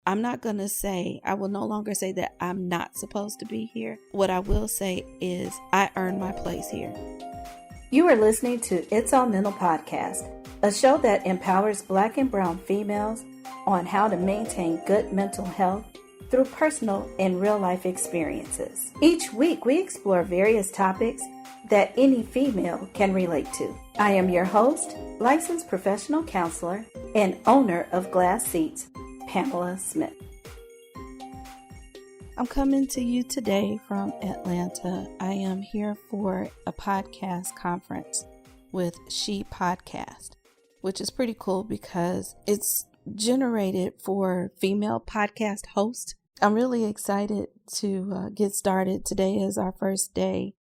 I'm not going to say, I will no longer say that I'm not supposed to be here. What I will say is I earned my place here. You are listening to It's All Mental Podcast, a show that empowers Black and Brown females on how to maintain good mental health through personal and real-life experiences. Each week, we explore various topics that any female can relate to. I am your host, licensed professional counselor, and owner of Glass Seats, Pamela Smith. I'm coming to you today from Atlanta. I am here for a podcast conference with She Podcast, which is pretty cool because it's generated for female podcast hosts. I'm really excited to get started. Today is our first day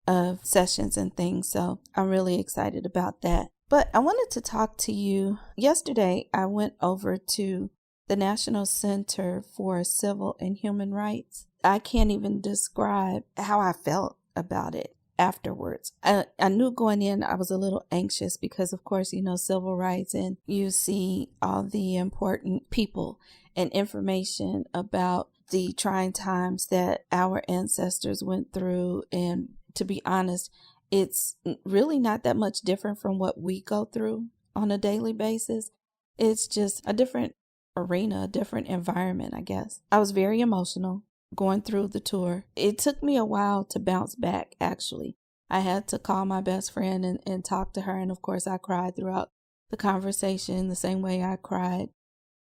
of sessions and things, so I'm really excited about that. But I wanted to talk to you. Yesterday, I went over to the National Center for Civil and Human Rights. I can't even describe how I felt about it afterwards. I knew going in I was a little anxious because, of course, civil rights, and you see all the important people and information about the trying times that our ancestors went through. And to be honest, it's really not that much different from what we go through on a daily basis. It's just a different arena, a different environment, I guess. I was very emotional going through the tour. It took me a while to bounce back, actually. I had to call my best friend and talk to her. And of course, I cried throughout the conversation the same way I cried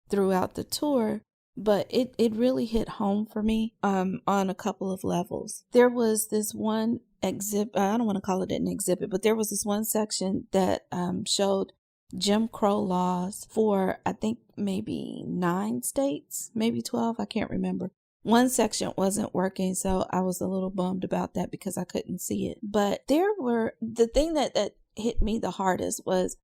throughout the tour. But it really hit home for me on a couple of levels. There was this one exhibit, I don't want to call it an exhibit, but there was this one section that showed Jim Crow laws for, I think, maybe 9 states, maybe 12. I can't remember. One section wasn't working, so I was a little bummed about that because I couldn't see it. But the thing that hit me the hardest was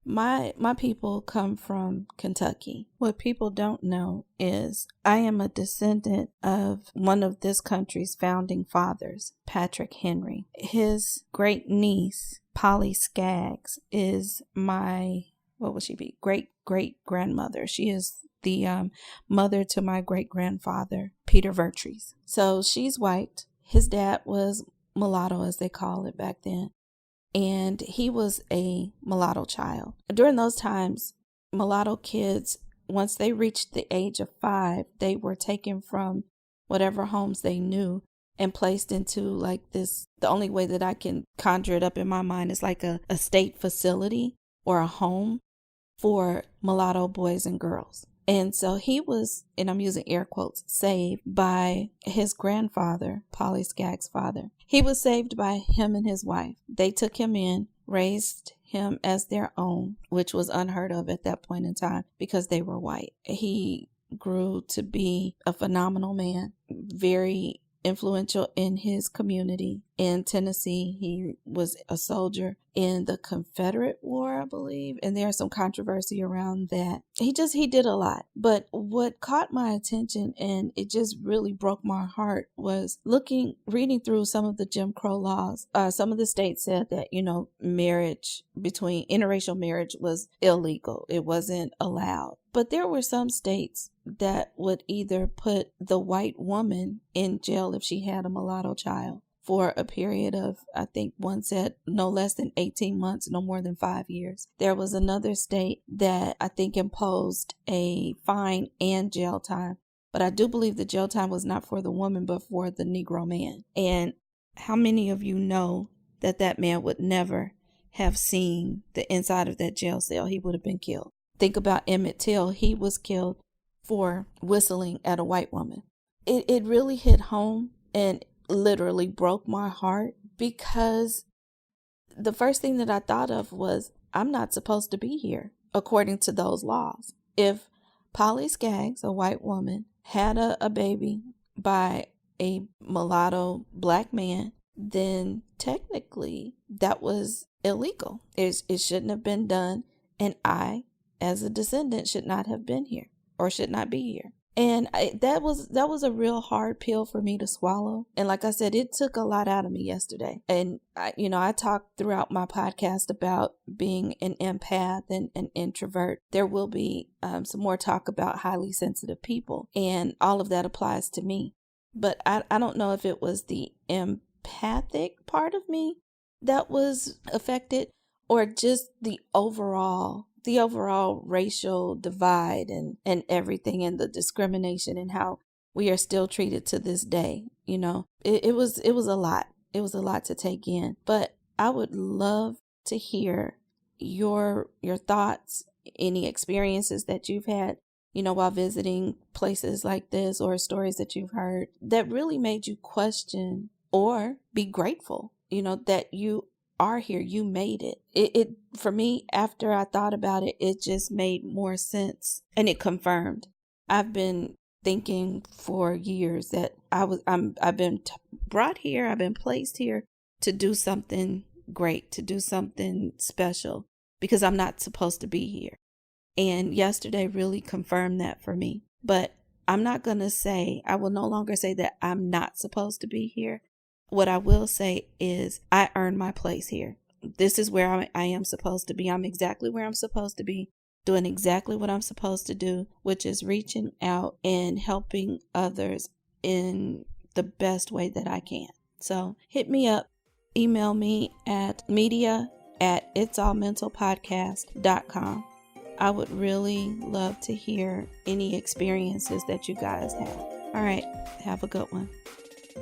my people come from Kentucky. What people don't know is I am a descendant of one of this country's founding fathers, Patrick Henry. His great niece, Polly Skaggs, is my, what would she be? Great-great-grandmother. She is the mother to my great-grandfather, Peter Vertrees. So she's white. His dad was mulatto, as they call it back then. And he was a mulatto child. During those times, mulatto kids, once they reached the age of 5, they were taken from whatever homes they knew and placed into like this. The only way that I can conjure it up in my mind is like a state facility or a home for mulatto boys and girls. And so he was, and I'm using air quotes, saved by his grandfather, Polly Skaggs' father. He was saved by him and his wife. They took him in, raised him as their own, which was unheard of at that point in time because they were white. He grew to be a phenomenal man, very influential in his community in Tennessee. He was a soldier in the Confederate War, I believe, and there's some controversy around that. He did a lot. But what caught my attention, and it just really broke my heart, was reading through some of the Jim Crow laws. Some of the states said that, marriage interracial marriage was illegal. It wasn't allowed. But there were some states that would either put the white woman in jail if she had a mulatto child for a period of, I think one said no less than 18 months, no more than 5 years. There was another state that I think imposed a fine and jail time. But I do believe the jail time was not for the woman, but for the Negro man. And how many of you know that man would never have seen the inside of that jail cell? He would have been killed. Think about Emmett Till. He was killed for whistling at a white woman. It really hit home and literally broke my heart because the first thing that I thought of was, I'm not supposed to be here according to those laws. If Polly Skaggs, a white woman, had a baby by a mulatto black man, then technically that was illegal. It shouldn't have been done. And I, as a descendant, should not have been here or should not be here. And that was a real hard pill for me to swallow. And like I said, it took a lot out of me yesterday. And I talked throughout my podcast about being an empath and an introvert. There will be some more talk about highly sensitive people, and all of that applies to me. But I don't know if it was the empathic part of me that was affected, or just the overall racial divide and everything, and the discrimination, and how we are still treated to this day. It was a lot. It was a lot to take in. But I would love to hear your thoughts, any experiences that you've had, while visiting places like this, or stories that you've heard that really made you question or be grateful, that you are here. You made it. It for me, after I thought about it, it just made more sense, and it confirmed. I've been thinking for years that I've been brought here. I've been placed here to do something great, to do something special, because I'm not supposed to be here. And yesterday really confirmed that for me. But I will no longer say that I'm not supposed to be here. What I will say is I earned my place here. This is where I am supposed to be. I'm exactly where I'm supposed to be, doing exactly what I'm supposed to do, which is reaching out and helping others in the best way that I can. So hit me up, email me at media@itsallmentalpodcast.com. I would really love to hear any experiences that you guys have. All right, have a good one.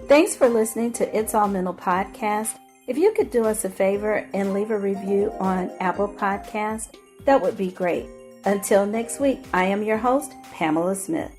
Thanks for listening to It's All Mental Podcast. If you could do us a favor and leave a review on Apple Podcasts, that would be great. Until next week, I am your host, Pamela Smith.